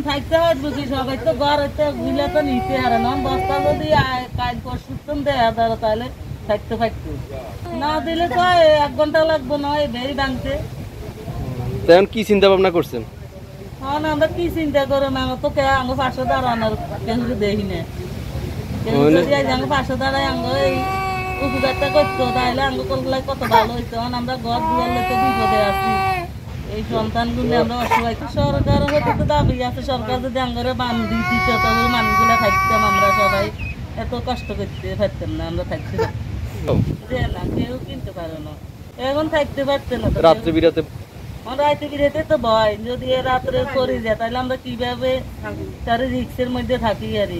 থাকতে পারবো কি সবাই তো ঘর গুলা তো নিতে হারে না বস্তা যদি কাজ করতাম দেয়া ধরো তাহলে থাকতে পারতো না দিলে তো 1 ঘন্টা লাগবো না এই বেরি ভাঙতে। তেমন কি চিন্তা ভাবনা করছেন? হ্যাঁ আমরা কি চিন্তা করো না তো কে আঙ্গ পাশে দাঁড়ানোর কেউ দেখি না কেউ যদি আঙ্গ পাশে দাঁড়ায় আঙ্গ এই উপকারটা করতো তাহলে আঙ্গ করলে কত ভালো হইতো। আমরা ঘর দুয়ার লোকে বিপদে আছি এই সন্তানগুলো আমরা অসহায়। সরকার হতে তো দাবি আছে সরকার যদি আঙ্গরে বান্ধি দিত তাহলে মানুষগুলো থাকতাম আমরা সবাই এত কষ্ট করতে পারতাম না আমরা থাকতে যে না কেউ কিনতে পারে না এখন থাকতে পারছে না রাত্রে বিরাতে রাতে বিরেতে তো ভয় যদি রাত্রে করে যায় তাহলে আমরা কিভাবে তার রিক্সের মধ্যে থাকি আর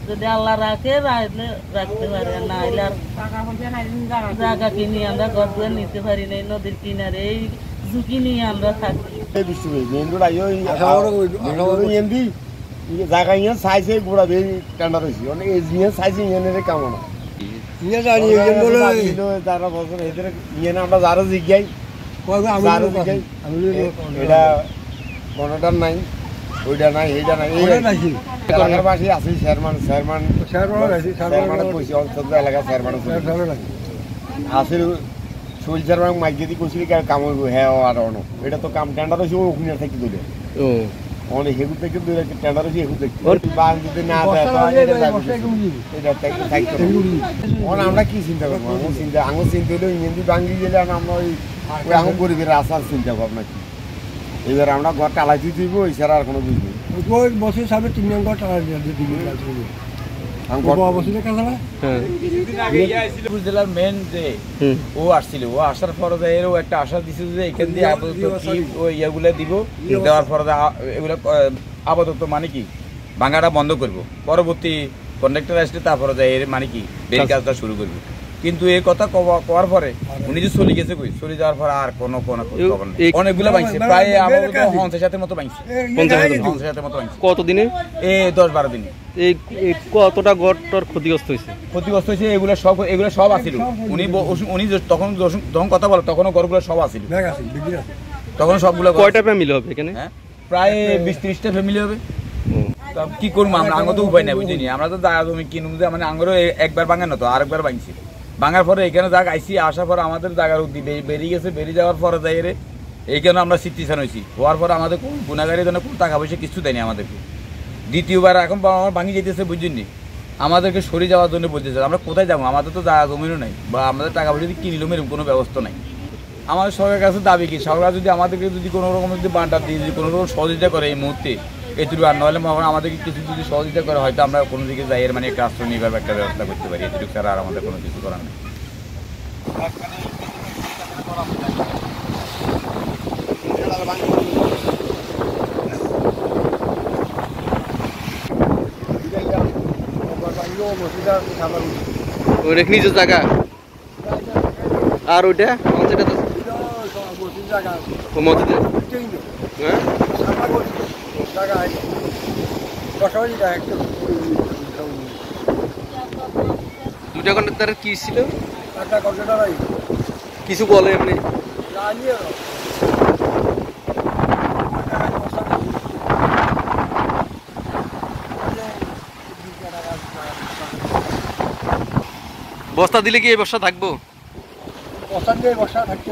যদি আল্লাহ রাখে রাখতে পারে না হলে আর জায়গা কিনি আমরা ঘর দুয়ার নিতে পারি না নদীর কিনারে এই ঝুঁকি নিয়ে আমরা থাকি। যারা জিজ্ঞাই এটা কোনটার নাই ওইটা নাই এইটা নাই এলাকার পাশে আছে চেয়ারম্যান এলাকা চেয়ারম্যান আছে শৈল চেয়ারম্যান মাইক যদি কইছিল কাম হইব হ্যাঁ আর অন এটা তো কাম টেন্ডার হইছে ওখানে থেকে দূরে অনেক হেগু থেকে দূরে টেন্ডার হইছে হেগু থেকে বান যদি না দেয় এটা থাকতে আমরা কি চিন্তা করবো আঙুর চিন্তা হইলে ইঞ্জিন ভাঙ্গি গেলে আমরা ওই আঙুর গরিবের আসার চিন্তা ভাবনা কি এবার আমরা ঘর টালাইতে দিব এছাড়া আর কোনো বুঝবো বছর সামনে 3 ঘর টালা জেলার মেন যে ও আসছিল ও আসার পরে এরও একটা আশা দিছিল যে এখান দিয়ে আপাতত ইয়েগুলো দিব দেওয়ার পরে এগুলো আপাতত মানে কি ভাঙাটা বন্ধ করব পরবর্তী কন্ট্রাক্টর আসলে তারপরে এর মানে কি বেরি কাজটা শুরু করবো। কিন্তু এই কথা কওয়ার পরে উনি যে চলে গেছে কই চলে যাওয়ার পর আর কোনো অনেকগুলো ভাঙছে প্রায় আপাতত 50,000 মতো ভাঙছে 50,000 মতো ভাঙছে। কতদিনে? এই 10-12 দিনে। এই কতটা ঘরটার ক্ষতিগ্রস্ত হয়েছে? এগুলো সব আছিল উনি যখন কথা বলে তখন ঘরগুলো সব আছিল তখন সবগুলো। কয়টা ফ্যামিলি হবে এখানে? প্রায় 20-30টা ফ্যামিলি হবে। কি করবো আমরা আঙ্গ তো উপায় নাই বুঝিনি আমরা তো জায়গা জমি কিনুম যে মানে আঙ্গরও একবার ভাঙে না তো আরেকবার ভাঙছি ভাঙার পরে এখানে যাক আইসি আসার পর আমাদের জায়গার বেরিয়ে গেছে বেরিয়ে যাওয়ার পরে যাই রে এইখানে আমরা সিটিশন হয়েছি হওয়ার পরে আমাদের কোন গুণাগারের জন্য কোনো টাকা পয়সা কিছু দেয়নি আমাদেরকে। দ্বিতীয়বার এখন আমার ভাঙি যেতেছে বুঝিনি আমাদেরকে সরে যাওয়ার জন্য বলতেছে আমরা কোথায় যাবো আমাদের তো জায়গা জমিরও নাই বা আমাদের টাকা পয়সা যদি কিনলাম এরকম কোনো ব্যবস্থা নাই। আমাদের সরকারের কাছে দাবি কি সরকার যদি আমাদেরকে যদি কোনো রকম যদি বান্ডার দিয়ে যদি কোনো রকম সহযোগিতা করে এই মুহূর্তে এটুকু আর নাহলে আমাদেরকে কিছু যদি সহযোগিতা করে হয়তো আমরা কোনো দিকে যাই এর মানে একটা আশ্রয় নিবার একটা ব্যবস্থা করতে পারি এটুকু ছাড়া আর আমাদের কোনো কিছু করার নেই। নিজের জায়গা আর ওইটা দুটা কন্ট্রাক্টর কি ছিল কিছু বলে এমনি বস্তা দিলে কি এই বর্ষা থাকবো? বস্তা দিয়ে বর্ষা থাকতে